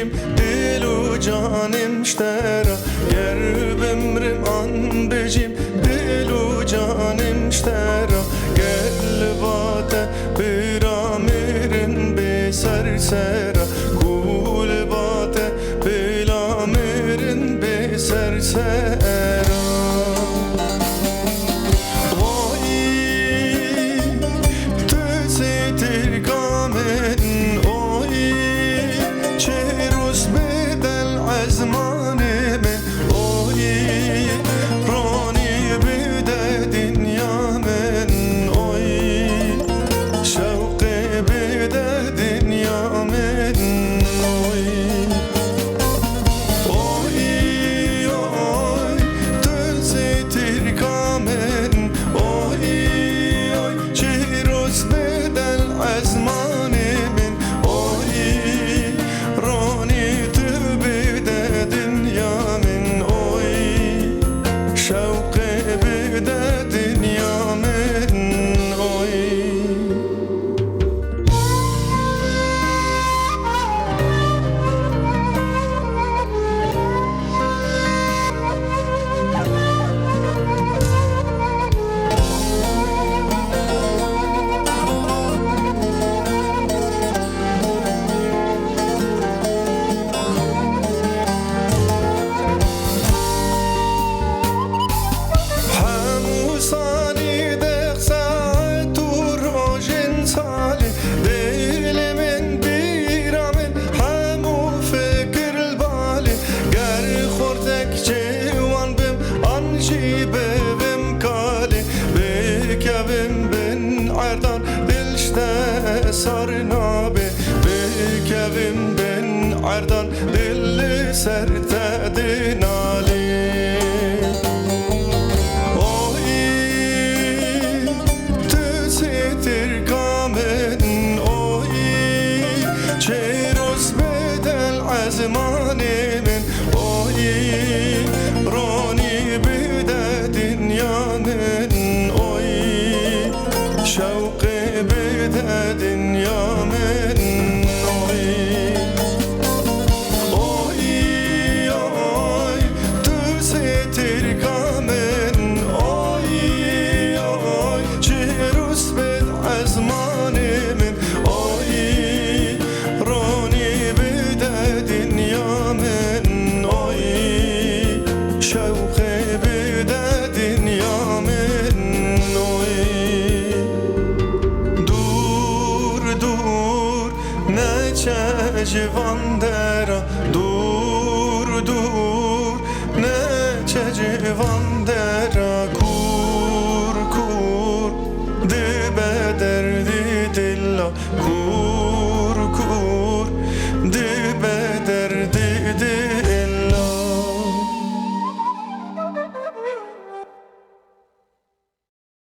بجیم دل و جانم شترا گر بمرم آن بجیم دل و جانم شترا گل باته برا میرن به سر سرا گول باته بلا میرن به سر سرا سرنابه بکویم بن عردان دل سر تدنالی اوی تو سیتر کامن اوی چه روز بدل عزمان من اوی رانی بده دنیا من اوی شوق بده دنیا من اوی اوی اوی تو سیتر کامن اوی اوی چه روز بد عزمان من اوی رانی بده دنیا من اوی شوق بده دنیا من اوی نه جوان درا دور دور نه جوان درا کور کور ده بدر دی دلا کور